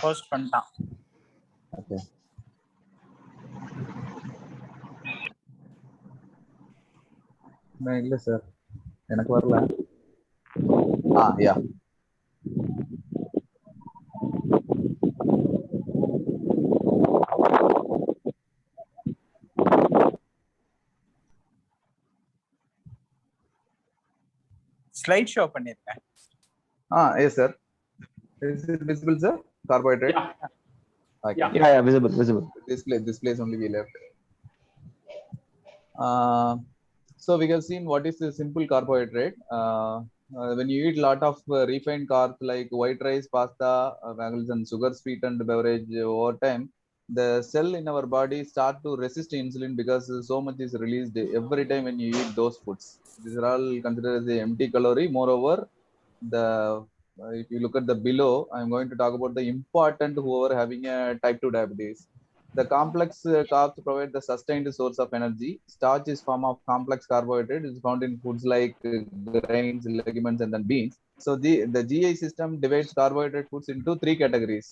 Post பண்ணிட்டான். Okay. இல்ல sir, எனக்கு வரல. யா. ஸ்லைட் ஷோ பண்ணிருக்கேன். Yes sir. Is it visible sir? Carbohydrate. Okay. Yeah, visible. This place only we left. So we have seen what is the simple carbohydrate. When you eat a lot of refined carbs like white rice, pasta, and sugar sweetened beverage over time, the cell in our body start to resist insulin because so much is released every time when you eat those foods. These are all considered as the empty calorie. Moreover, if you look at the below, I'm going to talk about the important whoever having a type 2 diabetes. The complex carbs provide the sustained source of energy. Starch is form of complex carbohydrate. It is found in foods like grains, legumes, and then beans. So the GI system divides carbohydrate foods into three categories: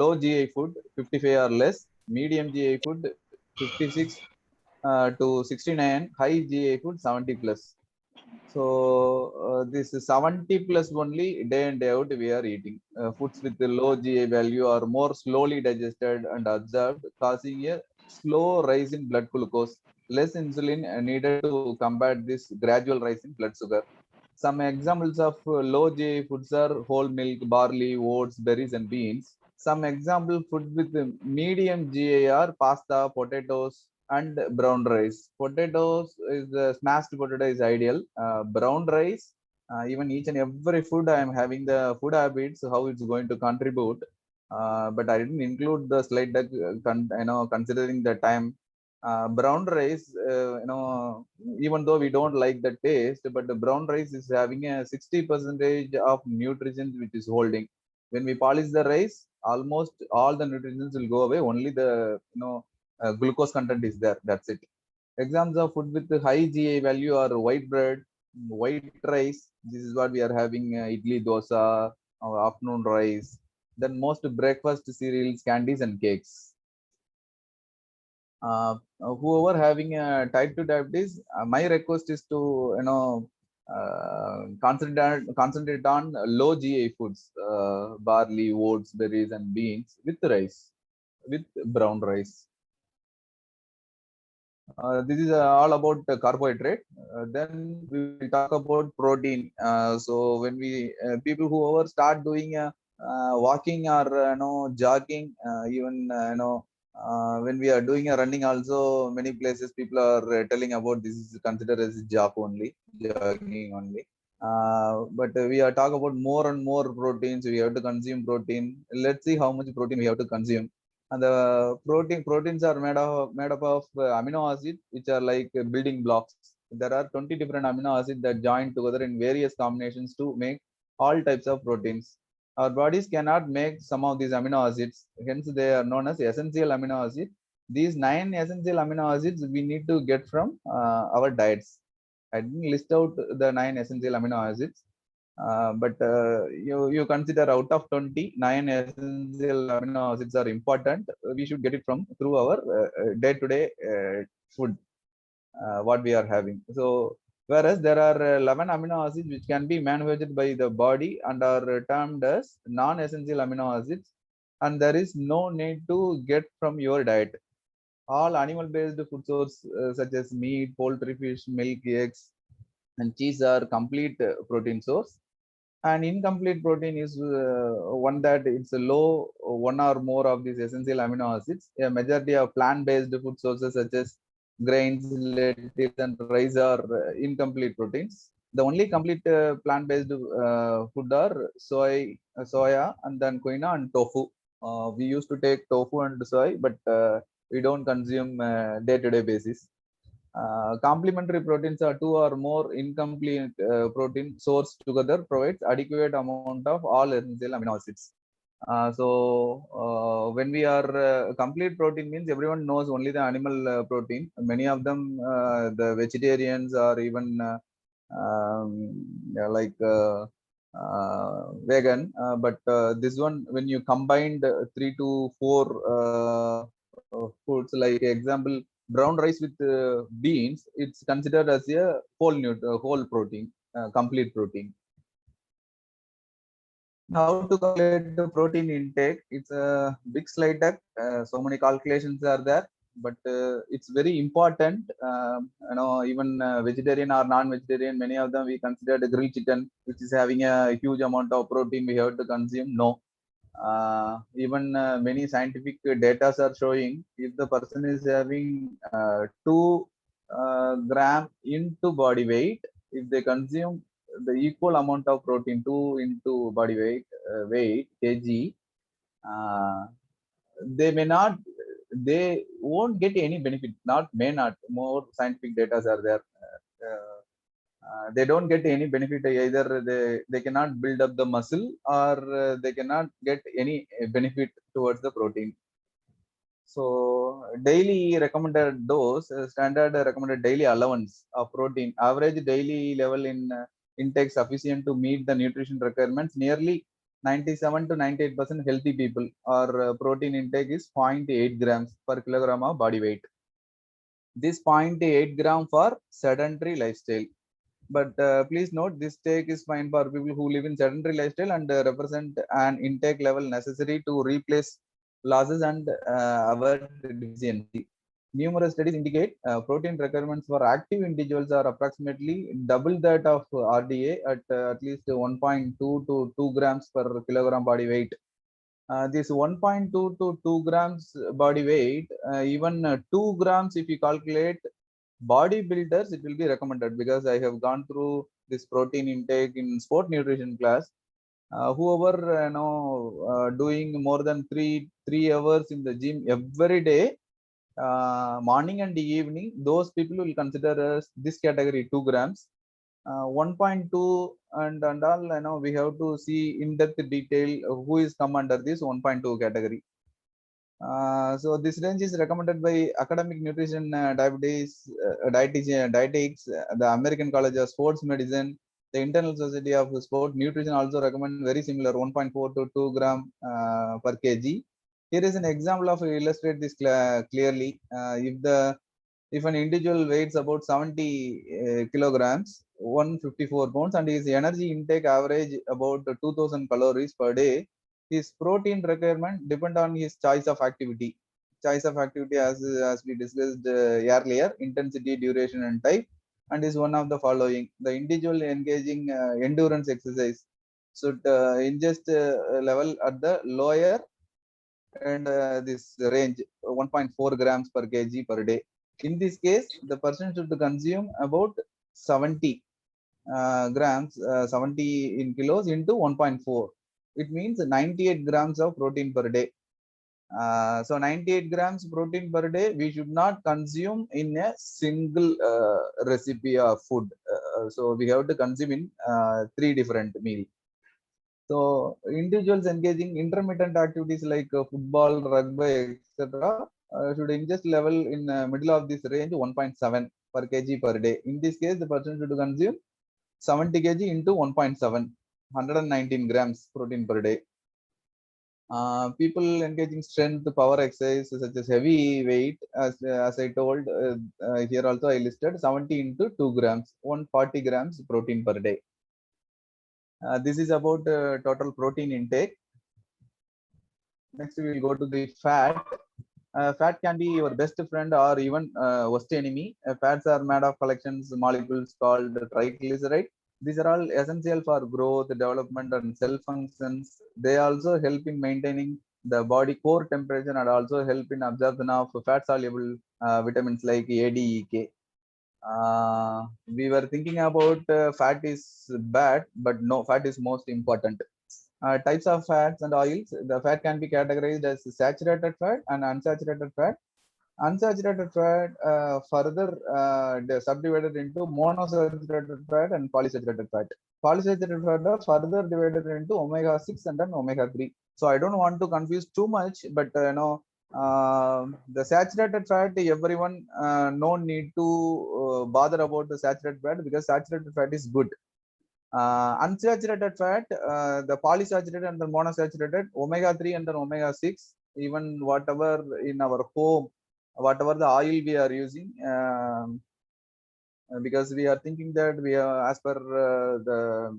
low GI food, 55 or less; medium GI food, 56 to 69; high GI food, 70 plus. So this is 70 plus only day in day out we are eating. Foods with the low GI value are more slowly digested and absorbed, causing a slow rise in blood glucose. Less insulin needed to combat this gradual rise in blood sugar. Some examples of low GI foods are whole milk, barley, oats, berries, and beans. Some example food with medium GI are pasta, potatoes, and brown rice. Potatoes is smashed potato is ideal. Brown rice, even each and every food I am having the food habits, how it's going to contribute. But I didn't include the slide deck, considering the time. Brown rice, even though we don't like the taste, but the brown rice is having a 60% of nutrients which is holding. When we polish the rice, almost all the nutrients will go away. Only the glucose content is there. That's it. Examples of food with high GI value are white bread, white rice. This is what we are having: idli, dosa, afternoon rice. Then most breakfast cereals, candies, and cakes. Whoever having a type 2 diabetes, my request is to concentrate on low GI foods, barley, oats, berries, and beans with rice, with brown rice. This is all about carbohydrate. Then we will talk about protein. So when we people whoever start doing walking or jogging, even when we are doing a running also, many places people are telling about this is considered as jog only, jogging only. But we are talking about more and more proteins. We have to consume protein. Let's see how much protein we have to consume. And the proteins are made up of amino acids, which are like building blocks. There are 20 different amino acids that join together in various combinations to make all types of proteins. Our bodies cannot make some of these amino acids, hence they are known as essential amino acids. These 9 essential amino acids we need to get from our diets. I didn't list out the 9 essential amino acids, but you consider out of 20, 9 essential amino acids are important. We should get it from through our day-to-day food, what we are having. So whereas there are 11 amino acids which can be manufactured by the body and are termed as non-essential amino acids, and there is no need to get from your diet. All animal-based food source such as meat, poultry, fish, milk, eggs, and cheese are complete protein source. And incomplete protein is one that it's a low one or more of these essential amino acids. A majority of plant-based food sources such as grains, lentils, and rice are incomplete proteins. The only complete plant-based food are soya, and then quinoa and tofu. We used to take tofu and soy, but we don't consume day-to-day basis. Complementary proteins are 2 or more incomplete protein source together provides adequate amount of all essential amino acids. When we are complete protein means everyone knows only the animal protein. Many of them, the vegetarians or even vegan, but this one, when you combined 3 to 4 foods, like example, brown rice with beans, it's considered as a whole protein, complete protein. Now to calculate the protein intake, it's a big slide deck. So many calculations are there, but it's very important. Even vegetarian or non-vegetarian, many of them we consider the grilled chicken, which is having a huge amount of protein we have to consume. No, even many scientific data are showing if the person is having 2 gram into body weight, if they consume the equal amount of protein, 2 into body weight kg, uh, they may not, they won't get any benefit. Not may not, more scientific data are there. They don't get any benefit. Either they cannot build up the muscle, or they cannot get any benefit towards the protein. So daily recommended dose, standard recommended daily allowance of protein, average daily level in intake sufficient to meet the nutrition requirements. Nearly 97 to 98% healthy people, or protein intake is 0.8 grams per kilogram of body weight. This 0.8 gram for sedentary lifestyle. But please note, this take is fine for people who live in sedentary lifestyle and represent an intake level necessary to replace losses and avoid deficiency. Numerous studies indicate protein requirements for active individuals are approximately double that of RDA at least 1.2 to 2 grams per kilogram body weight. This 1.2 to 2 grams body weight, even 2 grams if you calculate bodybuilders, it will be recommended, because I have gone through this protein intake in sport nutrition class. Whoever doing more than three hours in the gym every day, morning and evening, those people will consider as this category 2 grams. 1.2 and all, we have to see in depth detail who is come under this 1.2 category. So this range is recommended by Academic Nutrition Dietetics, the American College of Sports Medicine, the International Society of Sport Nutrition also recommend very similar 1.4 to 2 gram per kg. Here is an example of illustrate this clearly. If an individual weighs about 70 kilograms, 154 pounds, and his energy intake average about 2000 calories per day, his protein requirement depend on his choice of activity. Choice of activity, as we discussed earlier, intensity, duration, and type, and is one of the following. The individual engaging endurance exercise should ingest level at the lower and this range 1.4 grams per kg per day. In this case, the person should consume about 70 grams, 70 in kilos into 1.4. It means 98 grams of protein per day. So 98 grams protein per day we should not consume in a single recipe of food. So we have to consume in 3 different meals. So individuals engaging intermittent activities like football, rugby, etc., should ingest level in middle of this range 1.7 per kg per day. In this case, the person should consume 70 kg into 1.7, 119 grams protein per day. People engaging strength, power exercise such as heavy weight, as I told here also I listed 70 into 2 grams, 140 grams protein per day. This is about total protein intake. Next, we will go to the fat. Fat can be your best friend or even worst enemy. Fats are made of collections molecules called triglyceride. These are all essential for growth, development, and cell functions. They also help in maintaining the body core temperature and also help in absorption of fat soluble vitamins like A, D, E, K. We were thinking about fat is bad, but no, fat is most important. Types of fats and oils. The fat can be categorized as saturated fat and unsaturated fat. Unsaturated fat further subdivided into monosaturated fat and polysaturated fat. Polysaturated fat are further divided into omega-6 and then omega-3. So I don't want to confuse too much, but the saturated fat, everyone no need to bother about the saturated fat, because saturated fat is good. Unsaturated fat, the polysaturated and the monosaturated, omega-3 and then omega-6, even whatever in our home, whatever the oil we are using, because we are thinking that we are, as per the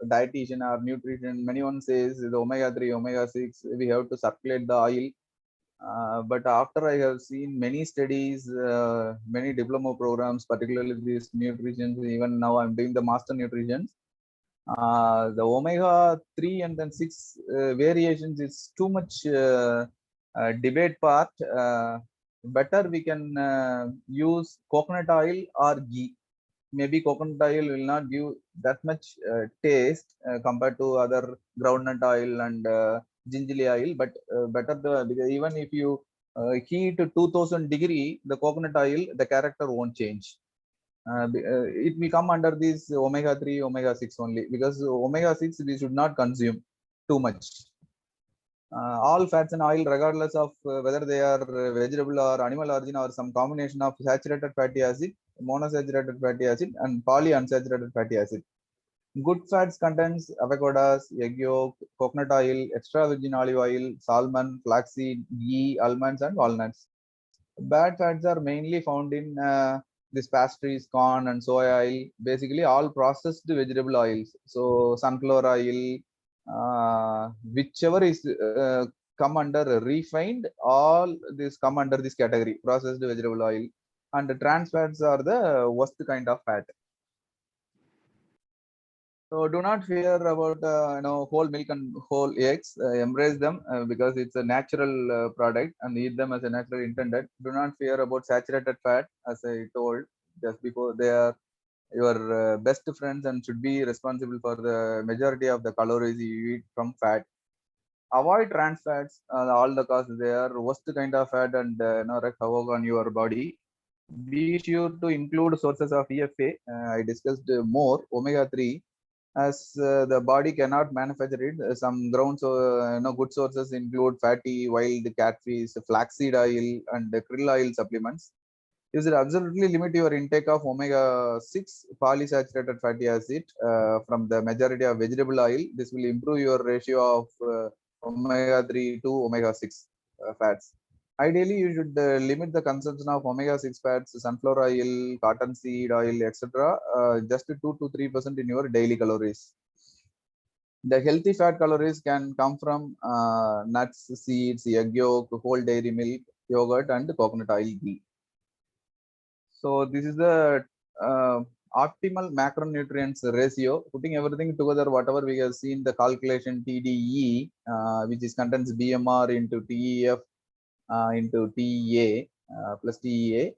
dietitian or nutrition, many one says the omega-3, omega-6, we have to circulate the oil. But after I have seen many studies, many diploma programs, particularly this nutrition, even now I'm doing the master nutrition. The omega-3 and then 6 variations is too much debate part. Better we can use coconut oil or ghee. Maybe coconut oil will not give that much taste compared to other groundnut oil and gingerly oil, but better because even if you heat to 2000 degree, the coconut oil, the character won't change. It will come under this omega-3, omega-6 only, because omega-6 we should not consume too much. All fats and oil, regardless of whether they are vegetable or animal origin or some combination of saturated fatty acid, monosaturated fatty acid, and polyunsaturated fatty acid. Good fats contains avocados, egg yolk, coconut oil, extra virgin olive oil, salmon, flaxseed, ghee, almonds, and walnuts. Bad fats are mainly found in this pastries, corn, and soy oil, basically all processed vegetable oils. So sunflower oil, whichever is come under refined, all this come under this category, processed vegetable oil. And the trans fats are the worst kind of fat. So do not fear about whole milk and whole eggs. Embrace them because it's a natural product and eat them as a natural intended. Do not fear about saturated fat, as I told just before. They are your best friends and should be responsible for the majority of the calories you eat from fat. Avoid trans fats, all the cause they are worst kind of fat and wreak havoc on your body. Be sure to include sources of EFA. I discussed more omega-3. As the body cannot manufacture it, some grounds, good sources include fatty, wild catfish, flaxseed oil, and krill oil supplements. You should absolutely limit your intake of omega-6 polysaturated fatty acid from the majority of vegetable oil. This will improve your ratio of omega-3 to omega-6 fats. Ideally, you should limit the consumption of omega-6 fats, sunflower oil, cottonseed oil, etc. Just 2 to 3% in your daily calories. The healthy fat calories can come from nuts, seeds, egg yolk, whole dairy milk, yogurt, and coconut oil ghee. So this is the optimal macronutrients ratio. Putting everything together, whatever we have seen, the calculation TDE, which is contains BMR into TEF into TEA plus TEA.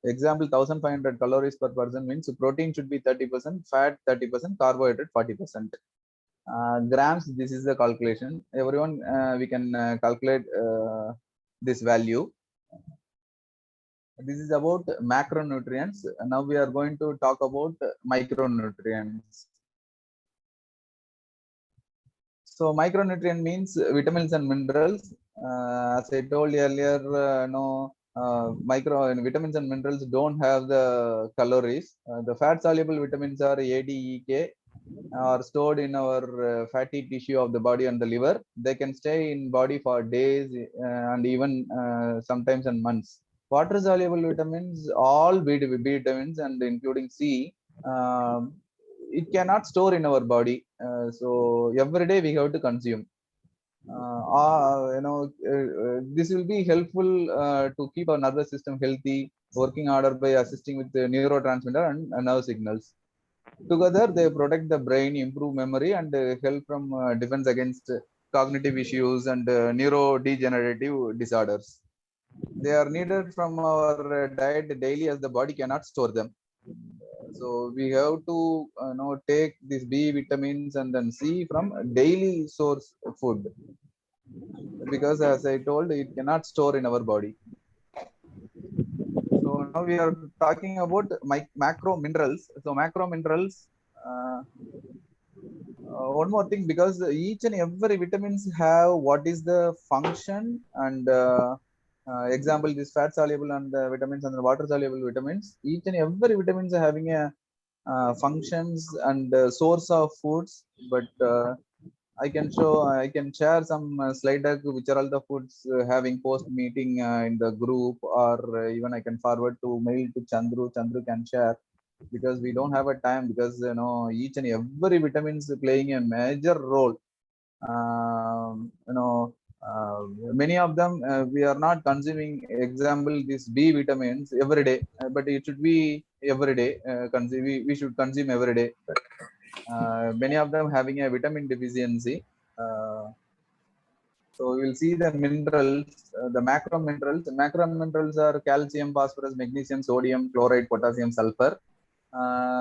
Example 1500 calories per person means protein should be 30%, fat 30%, carbohydrate 40%. Grams, this is the calculation. Everyone, we can calculate this value. This is about macronutrients. Now we are going to talk about micronutrients. So micronutrient means vitamins and minerals. As I told earlier, vitamins and minerals don't have the calories. The fat soluble vitamins are A, D, E, K, are stored in our fatty tissue of the body and the liver. They can stay in body for days and even sometimes in months. Water soluble vitamins, all B vitamins and including C, it cannot store in our body. So every day we have to consume. This will be helpful to keep our nervous system healthy, working harder by assisting with the neurotransmitter and nerve signals. Together, they protect the brain, improve memory, and help from defense against cognitive issues and neurodegenerative disorders. They are needed from our diet daily as the body cannot store them. So we have to take these B vitamins and then C from daily source food, because as I told, it cannot store in our body. So now we are talking about macro minerals. So macro minerals, one more thing, because each and every vitamins have what is the function and example, this fat soluble and vitamins and the water soluble vitamins, each and every vitamins are having a functions and source of foods, but I can share some slide deck which are all the foods having post meeting in the group, or even I can forward to mail to Chandru. Chandru can share, because we don't have a time, because each and every vitamins playing a major role. Many of them we are not consuming. Example, these B vitamins every day, but it should be every day. We should consume every day. Many of them having a vitamin deficiency. So we will see the minerals, the macro minerals. Macro minerals are calcium, phosphorus, magnesium, sodium, chloride, potassium, sulfur.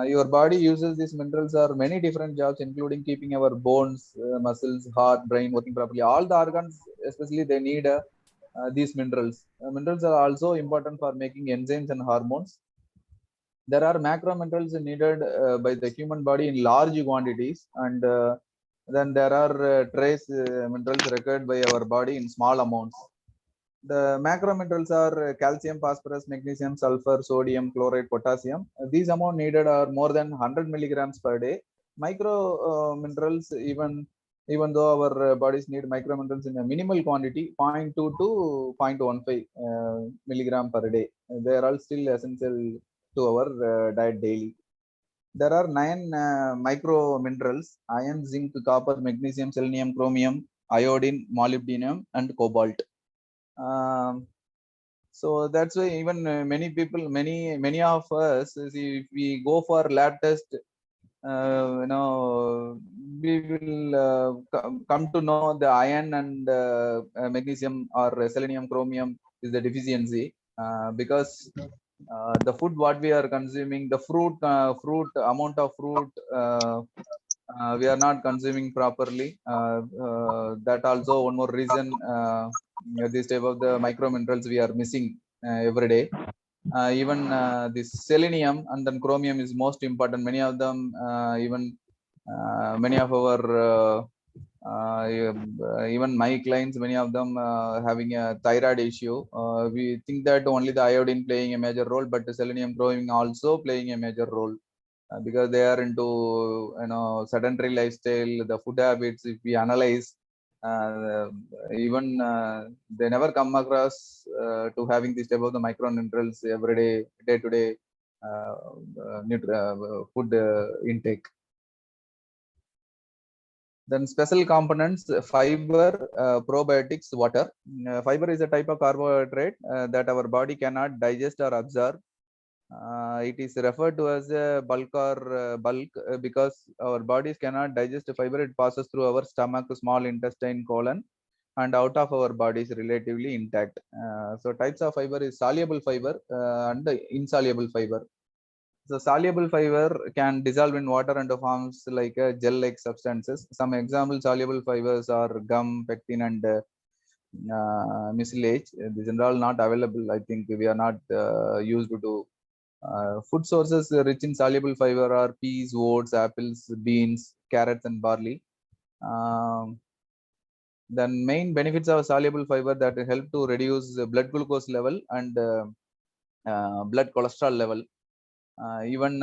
Your body uses these minerals for many different jobs, including keeping our bones, muscles, heart, brain working properly. All the organs, especially, they need these minerals. Minerals are also important for making enzymes and hormones. There are macro minerals needed by the human body in large quantities, and then there are trace minerals required by our body in small amounts. The macro minerals are calcium, phosphorus, magnesium, sulfur, sodium, chloride, potassium. These amount needed are more than 100 milligrams per day. Micro minerals, even though our bodies need micro minerals in a minimal quantity, 0.2 to 0.15 milligram per day. They are all still essential to our diet daily. There are 9 micro minerals: iron, zinc, copper, magnesium, selenium, chromium, iodine, molybdenum, and cobalt. So that's why even many people, many of us, if we go for lab test, we will come to know the iron and magnesium or selenium, chromium is the deficiency, because the food what we are consuming, the fruit amount of fruit we are not consuming properly. That also one more reason. This type of the micro minerals we are missing every day. Even this selenium and then chromium is most important. Many of them, even many of our even my clients, many of them having a thyroid issue. We think that only the iodine playing a major role, but the selenium, chromium also playing a major role. Because they are into sedentary lifestyle, the food habits. If we analyze, even they never come across to having this type of the micronutrients every day to day food intake. Then special components: fiber, probiotics, water. Fiber is a type of carbohydrate that our body cannot digest or absorb. It is referred to as a bulk or bulk because our bodies cannot digest fiber. It passes through our stomach, small intestine, colon, and out of our bodies relatively intact. So types of fiber is soluble fiber and insoluble fiber. So soluble fiber can dissolve in water and forms like gel-like substances. Some example soluble fibers are gum, pectin, and mucilage. These are all not available. I think we are not used to. Food sources rich in soluble fiber are peas, oats, apples, beans, carrots, and barley. Then main benefits of soluble fiber that help to reduce blood glucose level and blood cholesterol level. Even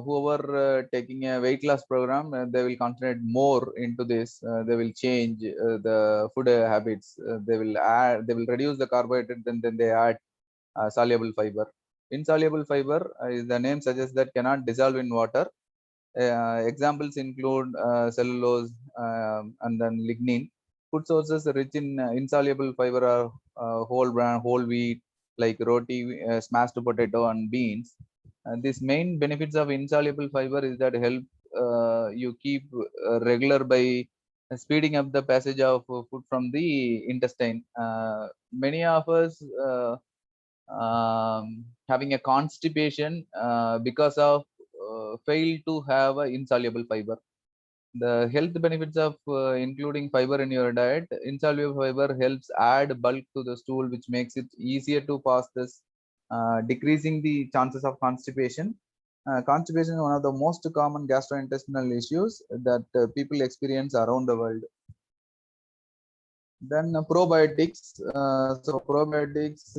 whoever taking a weight loss program, they will concentrate more into this. They will change the food habits. They will reduce the carbohydrate, then they add soluble fiber. Insoluble fiber, the name suggests that cannot dissolve in water. Examples include cellulose and then lignin. Food sources rich in insoluble fiber are whole bran, whole wheat, like roti, smashed potato, and beans. These main benefits of insoluble fiber is that help you keep regular by speeding up the passage of food from the intestine. Many of us having a constipation because of fail to have a insoluble fiber. The health benefits of including fiber in your diet: insoluble fiber helps add bulk to the stool, which makes it easier to pass this, decreasing the chances of constipation. Constipation is one of the most common gastrointestinal issues that people experience around the world. Then probiotics. So probiotics,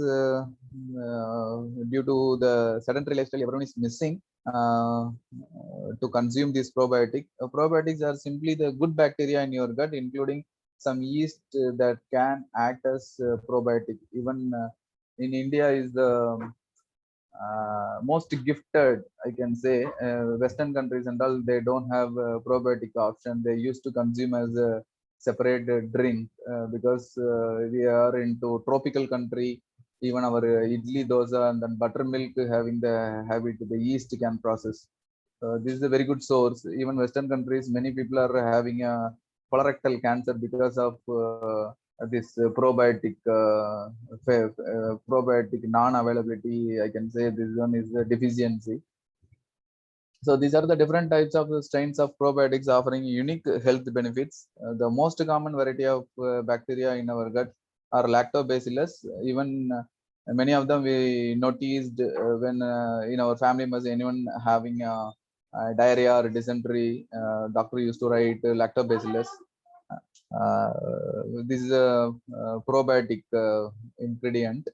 due to the sedentary lifestyle, everyone is missing to consume this probiotic. Probiotics are simply the good bacteria in your gut, including some yeast that can act as probiotic. Even in India is the most gifted, I can say. Western countries and all, they don't have a probiotic option. They used to consume as a separate drink because we are into tropical country. Even our idli dosa and then buttermilk having the habit, the yeast can process. This is a very good source. Even Western countries, many people are having a colorectal cancer because of this probiotic non-availability. I can say this one is a deficiency. So these are the different types of strains of probiotics offering unique health benefits. The most common variety of bacteria in our gut are lactobacillus. Even many of them we noticed when in our family members, anyone having diarrhea or dysentery, doctor used to write lactobacillus. This is a probiotic ingredient.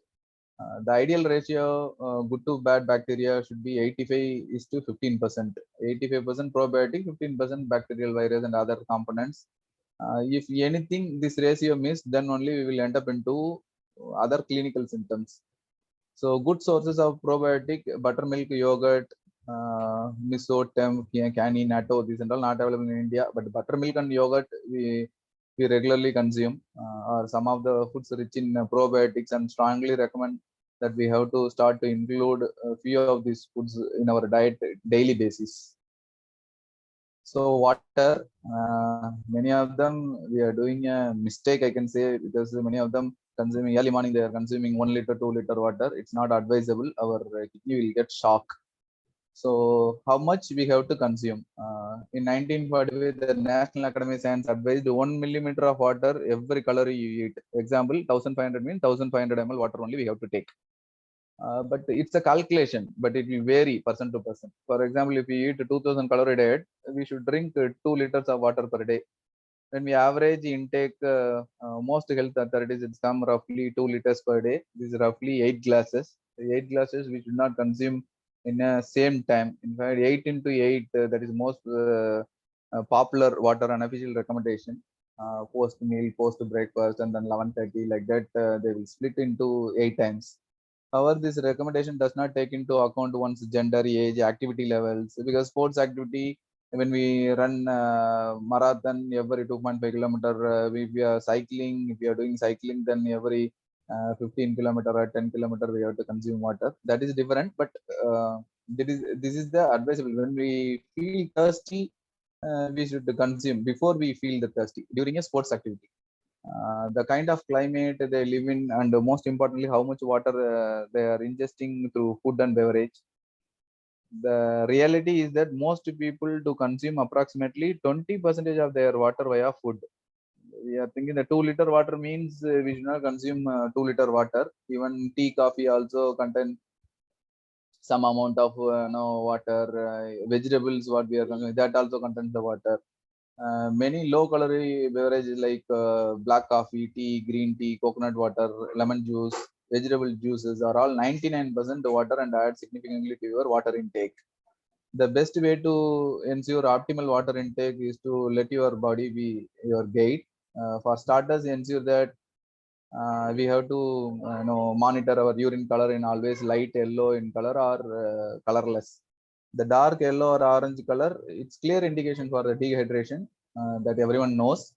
The ideal ratio, good to bad bacteria, should be 85 is to 15%. 85% probiotic, 15% bacterial virus and other components. If anything, this ratio missed, then only we will end up into other clinical symptoms. So good sources of probiotic: buttermilk, yogurt, miso, temp, canny, natto. These are all not available in India, but buttermilk and yogurt we regularly consume, or some of the foods rich in probiotics, and strongly recommend that we have to start to include a few of these foods in our diet daily basis. So water, many of them we are doing a mistake, I can say, because many of them consuming early morning, they are consuming 1 liter, 2 liter water. It's not advisable. Our kidney will get shock. So how much we have to consume? In 1945, the National Academy of Science advised 1 millimeter of water every calorie you eat. Example, 1500 means 1500 ml water only we have to take. But it's a calculation, but it will vary person to person. For example, if we eat 2000 calorie diet, we should drink 2 liters of water per day. When we average intake, most health authorities, it's come roughly 2 liters per day. This is roughly 8 glasses. 8 glasses we should not consume in the same time. In fact, 8 into 8, that is most popular water unofficial recommendation. Post meal, post breakfast, and then 11:30, like that, they will split into 8 times. However, this recommendation does not take into account one's gender, age, activity levels, because sports activity, when we run marathon every 2.5 kilometer, if we are cycling, if we are doing cycling, then every 15 kilometer or 10 kilometer we have to consume water. That is different, but this is the advisable. When we feel thirsty, we should consume before we feel the thirsty during a sports activity. The kind of climate they live in, and most importantly, how much water they are ingesting through food and beverage. The reality is that most people to consume approximately 20% of their water via food. We are thinking the 2 liter water means we should not consume 2 liter water. Even tea, coffee also contain some amount of water. Vegetables, what we are consuming, that also contains the water. Many low calorie beverages like black coffee, tea, green tea, coconut water, lemon juice, vegetable juices are all 99% water and add significantly to your water intake. The best way to ensure optimal water intake is to let your body be your guide. For starters, ensure that we have to monitor our urine color in always light yellow in color or colorless. The dark yellow or orange color, it's clear indication for the dehydration that everyone knows.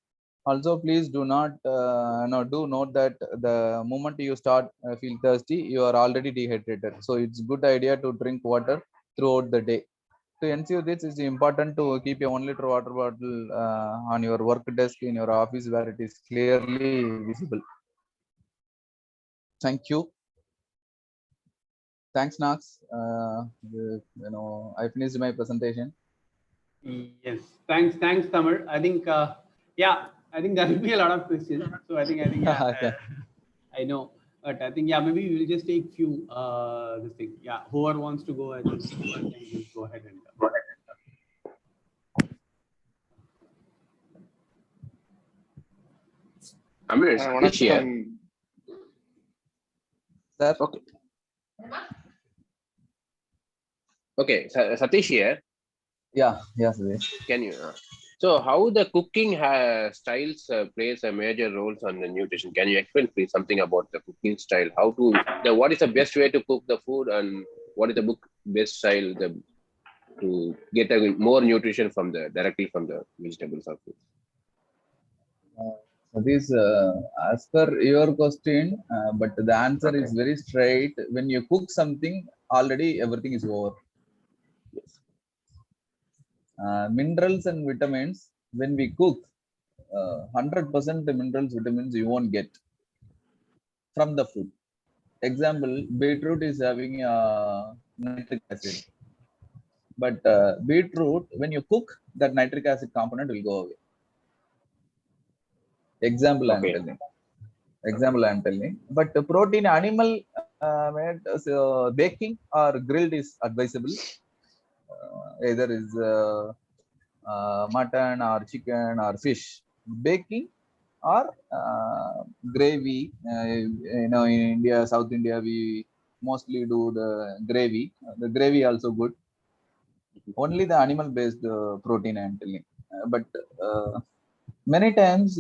Also, please do not do note that the moment you start feel thirsty, you are already dehydrated. So it's good idea to drink water throughout the day. To ensure this, it's important to keep a 1 liter water bottle on your work desk in your office where it is clearly visible. Thank you. Thanks, Knox. I finished my presentation. Yes, thanks, Tamil. I think, I think there will be a lot of questions. So I think, yeah, Okay. I know, but I think, yeah, maybe we'll just take few. This thing, yeah. Whoever wants to go, I think can just go ahead and. Amish, Satish here. Sir. Okay. Okay, Satish here. Yeah, Sudesh. Can you? So, how the cooking styles plays a major roles on the nutrition? Can you explain please something about the cooking style? What is the best way to cook the food, and what is the best style to get more nutrition directly from the vegetables or food? This, as per your question, but the answer is very straight. When you cook something, already everything is over. Yes. Minerals and vitamins, when we cook, 100% the minerals, vitamins you won't get from the food. Example, beetroot is having nitric acid. But beetroot, when you cook, that nitric acid component will go away. Example I'm telling. But protein, animal made, baking or grilled is advisable. Either is mutton or chicken or fish. Baking or gravy. In India, South India, we mostly do the gravy. The gravy also good. Only the animal-based protein I'm telling. But many times,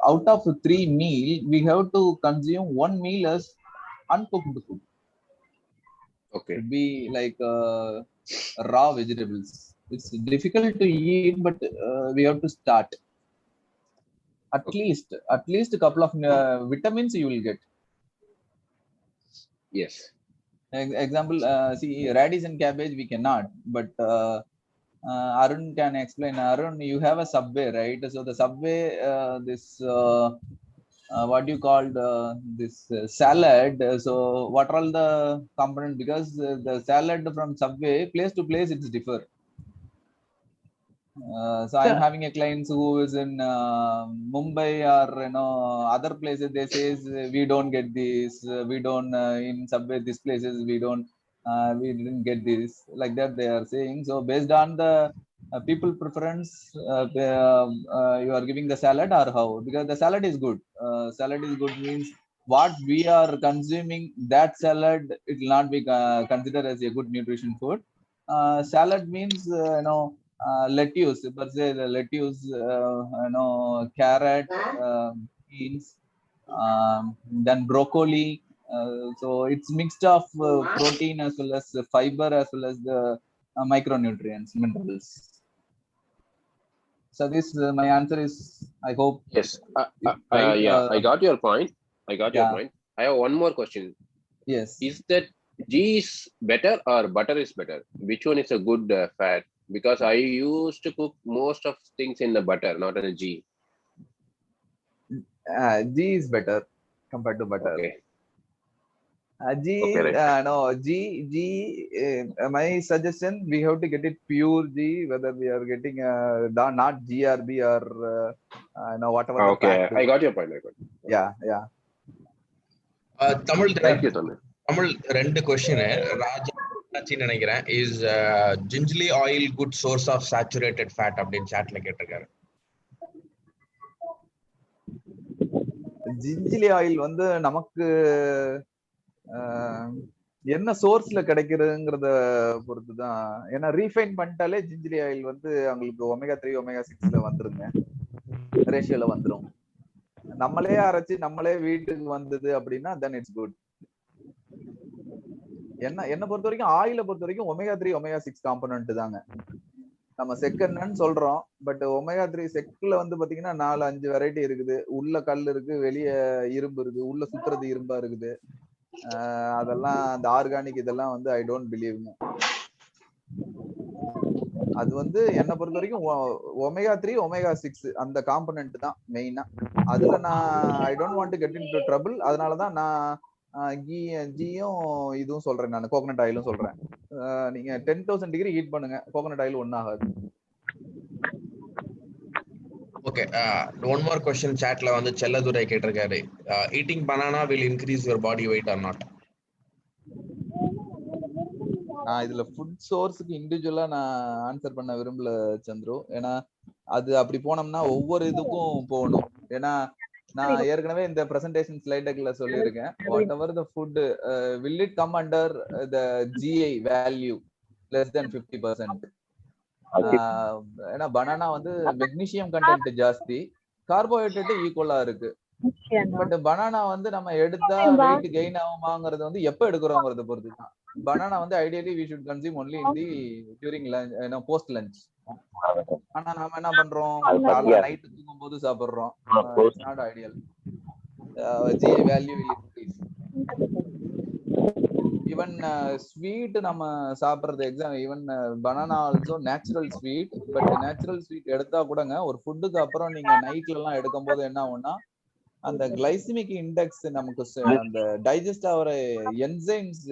out of 3 meals, we have to consume 1 meal as uncooked food. Okay. It be like raw vegetables. It's difficult to eat, but we have to start. At least a couple of vitamins you will get. Yes. Example, see, radish and cabbage we cannot, but Arun can explain. Arun, you have a Subway, right? So the Subway, what do you call this salad? So what are all the components? Because the salad from Subway, place to place, it's differ. So I'm having a client who is in Mumbai or other places. They say we don't get this. We don't in Subway these places we didn't get this. Like that they are saying. So based on the people preference, you are giving the salad or how? Because the salad is good. Salad is good means what we are consuming, that salad, it will not be considered as a good nutrition food. Salad means lettuce, per se, lettuce, carrot, beans, then broccoli. So it's mixed of protein as well as fiber as well as the micronutrients, minerals. So this my answer is, I hope. Yes. Yeah, I got your point. Your point. I have one more question. Yes. Is that ghee is better or butter is better? Which one is a good fat? Because I used to cook most of things in the butter, not in a ghee. Ghee is better compared to butter. Okay. Ghee, okay, right. No, ghee. My suggestion, we have to get it pure ghee, whether we are getting not GRB or whatever. Okay, I got your point. Yeah. Tamil, thank you, Tamil. Tamil, 2 question. நினைக்கிறேன் is gingerly oil good source of saturated fat அப்படின்னு chatல கேட்டிருக்காரு. Gingelly oil வந்து நமக்கு என்ன சோர்ஸ்ல கிடைக்கிறதுங்கிறத பொறுத்துதான். ஏன்னா refine பண்ணிட்டாலே gingelly oil வந்து அவங்களுக்கு omega-3 omega-6 வந்துருங்க, ரேஷியோல வந்துரும். நம்மளே அரைச்சு நம்மளே வீட்டுக்கு வந்தது அப்படின்னா then it's good. என்ன பொறுத்த வரைக்கும் ஆயில பொறுத்த வரைக்கும் omega-3 omega-6 காம்பனன்ட் தாங்க. நம்ம செக்குன்னு சொல்றோம், பட் omega-3 செக்குல வந்து பாத்தீங்கன்னா 4-5 வெரைட்டி இருக்குது. உள்ள கல் இருக்கு, வெளியே இரும்பு இருக்கு, உள்ள சுத்துறது இரும்பா இருக்குது. அதெல்லாம் அந்த ஆர்கானிக் இதெல்லாம் வந்து ஐ டோன்ட் பிலீவ்ங்க. அது வந்து என்ன பொறுத்த வரைக்கும் omega-3 omega-6 அந்த காம்பனன்ட் தான் மெயினா. அதுல நான் I don't want to get into trouble. அதனாலதான் நான் கீயும் இதுவும் சொல்றேன், நான் கோகனட் ஆயிலும் சொல்றேன். நீங்க 10,000 டிகிரி ஹீட் பண்ணுங்க, கோகனட் ஆயில் ஒன்னும் ஆகாது. ஓகே, ஒன் மோர் क्वेश्चन chatல வந்து செல்லதுரை கேட்டிருக்காரு. Eating banana will increase your body weight or not? நான் இதுல ஃபுட் சோர்ஸ்க்கு இண்டிவிஜுவலா நான் ஆன்சர் பண்ண விரும்பல சந்துரு. ஏன்னா அது அப்படி போனோம்னா ஒவ்வொரு இதுக்கும் போகணும். ஏன்னா நான் ஏற்கனவே இந்த பிரசன்டேஷன் ஸ்லைட் டெக்ல சொல்லியிருக்கேன். What ever the food will it come under the GI value less than 50%. ஏன்னா பனானா வந்து மெக்னீசியம் கண்டென்ட் ஜாஸ்தி, கார்போஹைட்ரேட் ஈக்குவலா இருக்கு. பட் பனானா வந்து நம்ம எடுத்தா வெயிட் கெயின் ஆகுமாங்கிறது வந்து எப்ப எடுக்கிறோங்கிறத பொறுத்து தான். பனானா வந்து ideally we should consume only in the during lunch, post lunch. ஆனா நாம என்ன பண்றோம், காலைல நைட் தூங்கும் போது சாப்பிடுறோம். It's not ideal. GI value will increase. Even sweet நம்ம சாப்பிடுறது even banana also natural sweet. But natural sweet எடுத்தா கூடங்க ஒரு ஃபுட்டுக்கு அப்புறம் நீங்க நைட்ல எல்லாம் எடுக்கும் போது என்ன ஆகும்னா அந்த கிளைசிமிக் இண்டெக்ஸ் நமக்கு அந்த டைஜஸ்ட் ஆகிற என்சைம்ஸ்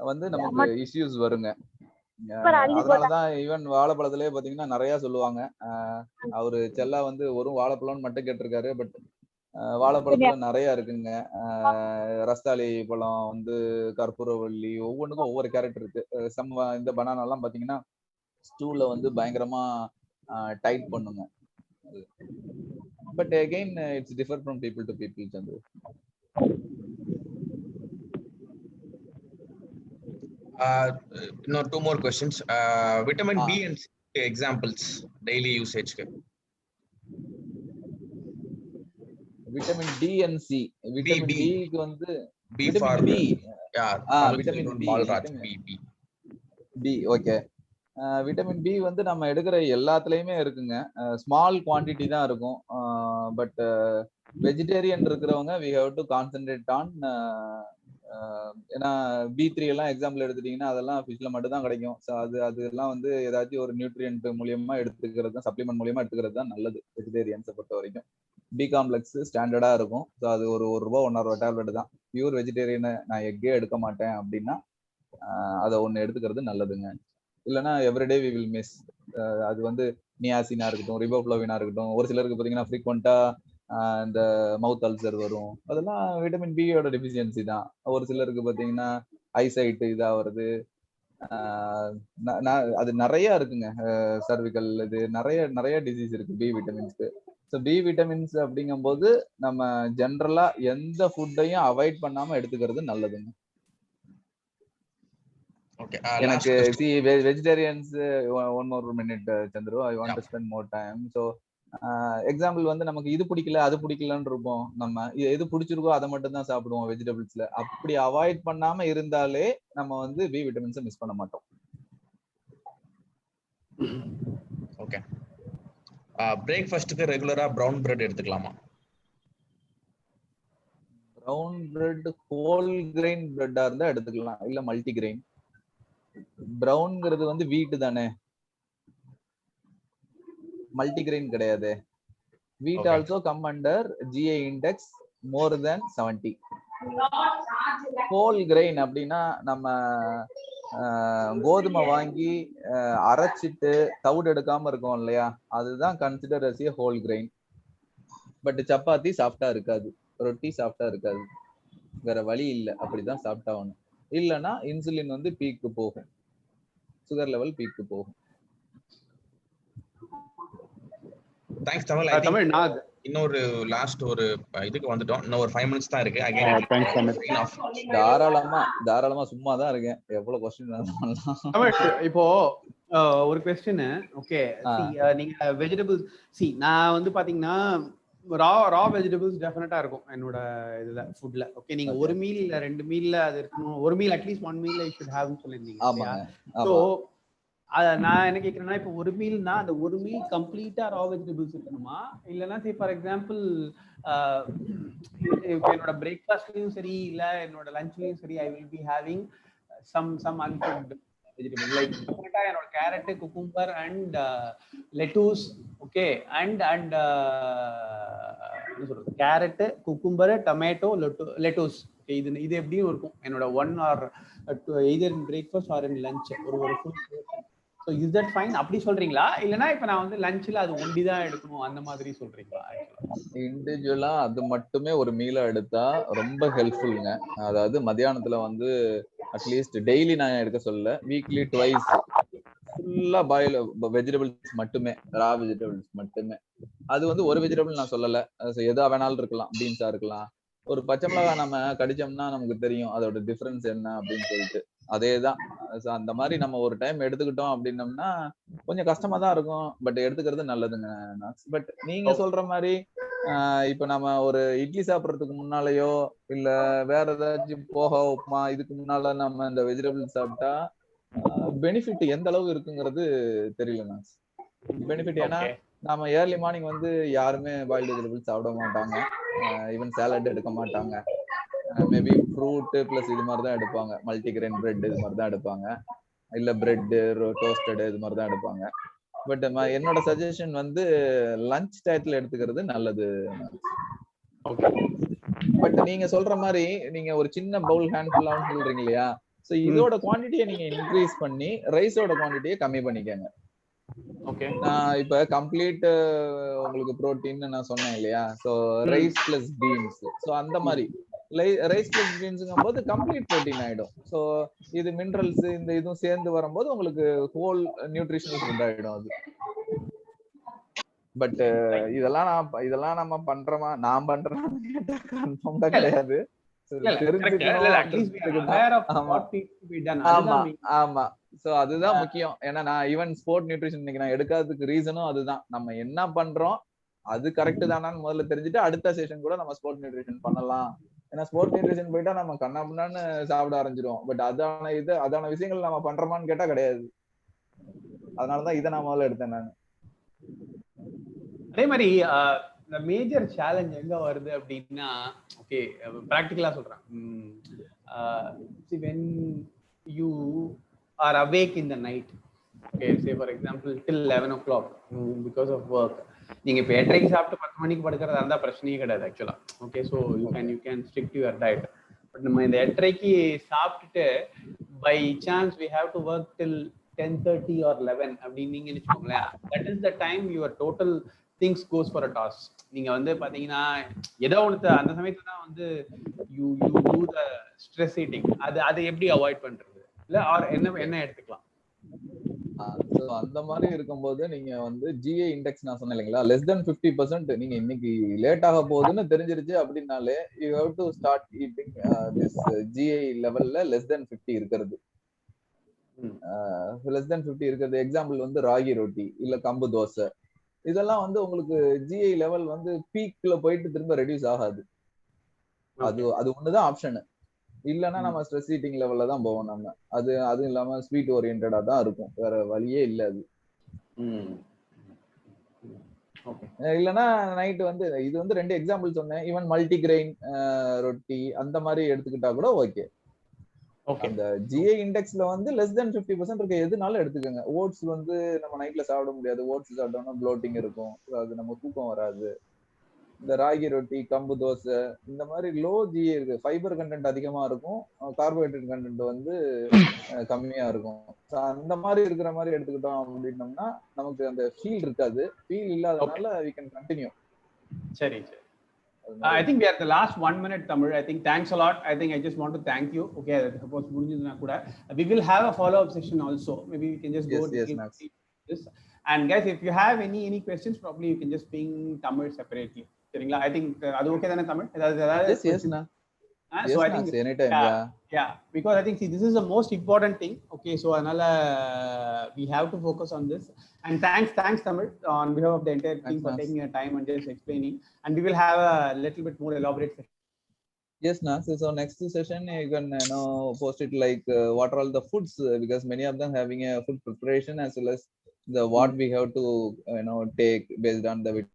வந்து நமக்கு இஷ்யூஸ் வருங்க. அதனாலதான் ஈவன் வாழைப்பழத்திலேயே பாத்தீங்கன்னா நிறைய சொல்லுவாங்க. அவரு செல்லா வந்து ஒரு வாழைப்பழம்னு மட்டும் கேட்டிருக்காரு. பட் வாழைப்பழத்துல நிறைய இருக்குங்க. ரஸ்தாளி பழம் வந்து கற்பூரவள்ளி ஒவ்வொன்றுக்கும் ஒவ்வொரு கேரக்டர் இருக்கு. இந்த பனானா எல்லாம் பாத்தீங்கன்னா ஸ்டூல வந்து பயங்கரமா டைட் பண்ணுங்க. But again, it's different from people to people, Chandru. No, 2 more questions. Vitamin B and C examples, daily usage. Vitamin D and C. Vitamin D க்கு வந்து B for vitamin B. vitamin B. B, okay. Vitamin B வந்து நம்ம எடுக்கிற எல்லாத்துலயுமே இருக்குங்க. Small quantity தான் இருக்கும். But vegetarian இருக்கிறவங்க we have to concentrate on ஏன்னா B3 எல்லாம் எக்ஸாம்பிள் எடுத்துட்டீங்கன்னா அதெல்லாம் ஃபிஷ்ல மட்டும் தான் கிடைக்கும். ஸோ அதெல்லாம் வந்து ஏதாச்சும் ஒரு நியூட்ரியன்ட் மூலியமா எடுத்துக்கிறது தான், சப்ளிமெண்ட் மூலியமா எடுத்துக்கிறது தான் நல்லது வெஜிடேரியன்ஸை பொறுத்த வரைக்கும். பி காம்ப்ளெக்ஸ் ஸ்டாண்டர்டா இருக்கும். ஸோ அது ஒரு ரூபா 1.5 டேப்லெட் தான். பியூர் வெஜிடேரியனை நான் எக்கே எடுக்க மாட்டேன் அப்படின்னா அதை ஒன்று எடுத்துக்கிறது நல்லதுங்க. இல்லைன்னா எவ்ரிடே வி வில் மிஸ். அது வந்து நியாசினா இருக்கட்டும், ரிபோஃப்ளோவினா இருக்கட்டும், ஒரு சிலருக்கு பார்த்தீங்கன்னா ஃப்ரீக்வெண்டா இந்த மவுத் அல்சர் வரும். அதெல்லாம் விட்டமின் பியோட டெஃபிஷியன்சி தான். ஒரு சிலருக்கு பார்த்தீங்கன்னா ஐசைட் இதாக வருது. அது நிறைய இருக்குங்க. சர்விக்கல் இது நிறைய டிசீஸ் இருக்கு பி விட்டமின்ஸ்க்கு. ஸோ பி விட்டமின்ஸ் அப்படிங்கும்போது நம்ம ஜென்ரலா எந்த ஃபுட்டையும் அவாய்ட் பண்ணாம எடுத்துக்கிறது நல்லதுங்க. எனக்கு vegetarians one more minute Chandru, I want to spend more time. So example வந்து நமக்கு இது பிடிக்கல அது பிடிக்கலன்னு இருப்போம். நம்ம எது பிடிச்சிருக்கோ அதை மட்டும் தான் சாப்பிடுவோம் வெஜிடபிள்ஸ்ல. அப்படி அவாய்ட் பண்ணாம இருந்தாலே நம்ம வந்து பி விட்டமின்ஸை மிஸ் பண்ண மாட்டோம். ஓகே. பிரேக்ஃபாஸ்ட்க்கு ரெகுலரா பிரவுன் பிரெட் எடுத்துக்கலாமா? பிரவுன் பிரெட் ஹோல் கிரெயின் பிரெட்டா இருந்தா எடுத்துக்கலாம், இல்ல மல்டி கிரெயின். பிரவுன்ங்கிறது வந்து வீட் தானே, மல்டி கிரெயின் கிடையாது. Wheat also come under GI index more than 70. Whole grain அப்படின்னா நம்ம கோதுமை வாங்கி அரைச்சிட்டு தவிடு எடுக்காம இருக்கோம் இல்லையா, அதுதான் consider as a whole grain. But chapati சாஃப்டா இருக்காது, ரொட்டி சாஃப்டா இருக்காது, வேற வழி இல்லை, அப்படிதான் சாப்பிட்டாகணும். இல்லைன்னா இன்சுலின் வந்து பீக்கு போகும், சுகர் லெவல் பீக்கு போகும். தேங்க்ஸ் தமிழ். இன்னொரு லாஸ்ட் ஒரு இதுக்கு வந்துட்டோம். இன்னும் ஒரு 5 மினிட்ஸ் தான் இருக்கு. தாராளமா சும்மா தான் இருக்கேன். எவ்வளவு क्वेश्चन இப்போ ஒரு क्वेश्चन. ஓகே, நீங்க வெஜிடபிள்ஸ் நான் வந்து பாத்தீங்கன்னா ரா வெஜிடபிள்ஸ் டெஃபினட்டா இருக்கும் என்னோட இதுல ஃபுட்ல. ஓகே, நீங்க ஒரு மீல் இல்ல 2 மீல்ல அது இருக்கணும். ஒரு meal at least 1 meal I should have சொல்லிருந்தீங்க. சோ நான் என்ன கேக்குறேன்னா, இப்போ ஒரு மீல்னா அந்த ஒரு மீல் கம்ப்ளீட்டா ரா வெஜிடபிள்ஸ் இருக்கணுமா, இல்லைன்னா சே ஃபார் எக்ஸாம்பிள் என்னோட பிரேக்ஃபாஸ்ட்லயும் சரி இல்ல என்னோட லஞ்ச்லயும் சரி I will be having some uncooked vegetable like என்னோட carrot, cucumber and lettuce. Okay, and என்ன சொல்றது, கேரட், குக்கும்பர், டொமேட்டோ, லெட்டூஸ். இது எப்படியும் இருக்கும் என்னோட 1 or either in breakfast or in lunch ஒரு full. So is that fine அப்படி சொல்றீங்களா, இல்லைன்னா இப்போ நான் வந்து லஞ்சில் அது ஒண்டி தான் எடுக்கணும் அந்த மாதிரி சொல்றீங்களா? இண்டிவிஜுவலா அது மட்டுமே ஒரு மீலா எடுத்தா ரொம்ப ஹெல்ப்ஃபுல்லுங்க. அதாவது மத்தியானத்துல வந்து அட்லீஸ்ட் டெய்லி நான் எடுக்க சொல்லல, வீக்லி ட்வைஸ் ஃபுல்லா பாயில் வெஜிடபிள்ஸ் மட்டுமே, ரா வெஜிடபிள்ஸ் மட்டுமே. அது வந்து ஒரு வெஜிடபிள் நான் சொல்லல, எதா வேணாலும் இருக்கலாம், பீன்ஸா இருக்கலாம். ஒரு பச்சை மிளகாய் நம்ம கடிச்சோம்னா நமக்கு தெரியும் அதோட டிஃபரன்ஸ் என்ன அப்படின்னு சொல்லிட்டு. அதேதான். அந்த மாதிரி நம்ம ஒரு டைம் எடுத்துக்கிட்டோம் அப்படின்னம்னா கொஞ்சம் கஷ்டமா தான் இருக்கும், பட் எடுத்துக்கிறது நல்லதுங்க. பட் நீங்க சொல்ற மாதிரி இப்ப நம்ம ஒரு இட்லி சாப்பிடறதுக்கு முன்னாலயோ இல்ல வேற ஏதாச்சும் போகா உப்புமா இதுக்கு முன்னால நம்ம இந்த வெஜிடபிள் சாப்பிட்டா பெனிஃபிட் எந்த அளவு இருக்குங்கிறது தெரியல. பெனிஃபிட் ஏன்னா நம்ம ஏர்லி மார்னிங் வந்து யாருமே பாயில்டு வெஜிடபிள்ஸ் சாப்பிட மாட்டாங்க, ஈவன் சாலட் எடுக்க மாட்டாங்க. மேபி ஃப்ரூட் பிளஸ் இது மாதிரி தான் எடுப்பாங்க, மல்டிகிரெயின் பிரெட் இது மாதிரி தான் எடுப்பாங்க, இல்ல பிரெட் டோஸ்டட் இது மாதிரி தான் எடுப்பாங்க. பட் என்னோட சஜஷன் வந்து லஞ்ச் டயத்துல எடுத்துக்கிறது நல்லது. பட் நீங்க சொல்ற மாதிரி நீங்க ஒரு சின்ன பவுல் ஹேண்ட்ஃபுல்லான்னு சொல்றீங்க இல்லையா, சோ இதோட குவான்டிட்டியை நீங்க இன்க்ரீஸ் பண்ணி ரைஸோட குவான்டிட்டியை கம்மி பண்ணிக்கங்க. நான் இப்ப கம்ப்ளீட் உங்களுக்கு புரோட்டீன் நான் சொன்னேன் இல்லையா, so rice plus beans, so அந்த மாதிரி ரைஸ் பிளஸ் பீன்ஸ்ங்கும் போது கம்ப்ளீட் புரோட்டீன் ஆயிடும். சோ இது மினரல்ஸ் இந்த இதுவும் சேர்ந்து வரும்போது உங்களுக்கு ஹோல் நியூட்ரிஷனல் ஃபுட் ஆயிடும் அது. பட் இதெல்லாம் நம்ம பண்றோமா, நான் பண்றேன்னு கேட்டா கன்ஃபார்ம்டா கிடையாது. ஆமா, சோ அதுதான் முக்கியம். ஏன்னா நான் ஈவன் ஸ்போர்ட் நியூட்ரிஷன் இன்னைக்கு நான் எடுக்காததுக்கு ரீசனும் அதுதான். நம்ம என்ன பண்றோம் அது கரெக்ட் தானான்னு முதல்ல தெரிஞ்சுட்டு அடுத்த செஷன் கூட நம்ம ஸ்போர்ட் நியூட்ரிஷன் பண்ணலாம். ஏன்னா ஸ்போர்ட் நியூட்ரிஷன் போயிட்டா நம்ம கண்ணாபுண்ணான்னு சாப்பிட ஆரம்பிச்சிருவோம். பட் அதான விஷயங்கள் நம்ம பண்றோமான்னு கேட்டா கிடையாது. அதனாலதான் இதை நான் முதல்ல எடுத்தேன் நான். அதே மாதிரி மேஜர் சேலஞ்ச் எங்க வருது அப்படின்னா, ஓகே பிராக்டிகலா சொல்றேன், when you are awake in the night, okay, say for example till 11 o'clock because of work, நீங்க இப்ப 8:30 சாப்பிட்டு 10 மணிக்கு படுக்கிறதா இருந்தா பிரச்சனையே கிடையாது ஆக்சுவலா. Okay, so you can stick to your diet. But நம்ம இந்த 8:30க்கு சாப்பிட்டுட்டு by chance we have to work till 10:30 or 11 அப்படின்னு நீங்க நினைச்சுக்கோங்களேன், that is the time your total things goes for a toss. நீங்க வந்து பாத்தீங்கன்னா ஏதோ ஒன்று அந்த சமயத்துல தான் வந்து you do the stress eating. அதை எப்படி அவாய்ட் பண்றது, இல்ல ஆர் என்ன எடுத்துக்கலாம்? அந்த மாதிரி இருக்கும்போது நீங்க வந்து GI இண்டெக்ஸ் நான் சொன்னேன் இல்லைங்களா, less than 50%, நீங்க இன்னைக்கு லேட் ஆக போகுதுன்னு தெரிஞ்சிருச்சு அப்படின்னாலே you have to start eating this GI லெவல்ல less than 50 இருக்கிறது. less than 50 இருக்கிறது எக்ஸாம்பிள் வந்து ராகி ரொட்டி இல்ல கம்பு தோசை, இதெல்லாம் வந்து உங்களுக்கு GI லெவல் வந்து பீக்ல போயிட்டு திரும்ப ரெடியூஸ் ஆகாது. அது ஒண்ணுதான் ஆப்ஷன். இல்லைன்னா நம்ம ஸ்ட்ரெஸ் ஈட்டிங் லெவல்ல தான் போவோம் நம்ம. அதுவும் இல்லாம ஸ்வீட் ஓரியன்டா தான் இருக்கும், வேற வழியே இல்ல அது. இல்லைன்னா நைட் வந்து இது வந்து 2 எக்ஸாம்பிள் சொன்னேன். ஈவன் மல்டிகிரெயின் ரொட்டி அந்த மாதிரி எடுத்துக்கிட்டா கூட ஓகே. அந்த GI இண்டெக்ஸ்ல வந்து லெஸ் தென் 50% இருக்க எதுனாலும் எடுத்துக்கோங்க. ஓட்ஸ் வந்து நம்ம நைட்ல சாப்பிட முடியாது, ஓட்ஸ் சாப்பிட்டோம்னா ப்ளோட்டிங் இருக்கும், அது நம்ம தூக்கம் வராது. இந்த ராகி ரொட்டி கம்பு தோசை இந்த மாதிரி லோ GI இருக்கு, ஃபைபர் கண்டென்ட் அதிகமா இருக்கும், கார்போஹைட்ரேட் கண்டென்ட் வந்து கம்மியா இருக்கும். அந்த மாதிரி இருக்கிற மாதிரி எடுத்துக்கிட்டோம் அப்படின்னோம்னா நமக்கு அந்த ஃபீல் இருக்காது. ஃபீல் இல்லாதனால we can continue. சரி. I think we are the last 1 minute, Tamil. I think thanks a lot. I think I just want to thank you. Okay, suppose முடிஞ்சதுனா கூட we will have a follow up session also. Maybe we can just go this. And guys, if you have any questions, probably you can just ping Tamil separately. சரிங்களா? I think அது okay தானே Tamil? Yes na. So I think anytime, yeah, because I think see this is the most important thing. Okay, so anala we have to focus on this. And thanks Tamil on behalf of the entire team for taking your time and just explaining. And we will have a little bit more elaborate session. Yes, Nas. So next session you can post it like what are all the foods, because many of them having a food preparation as well as the what we have to take based on the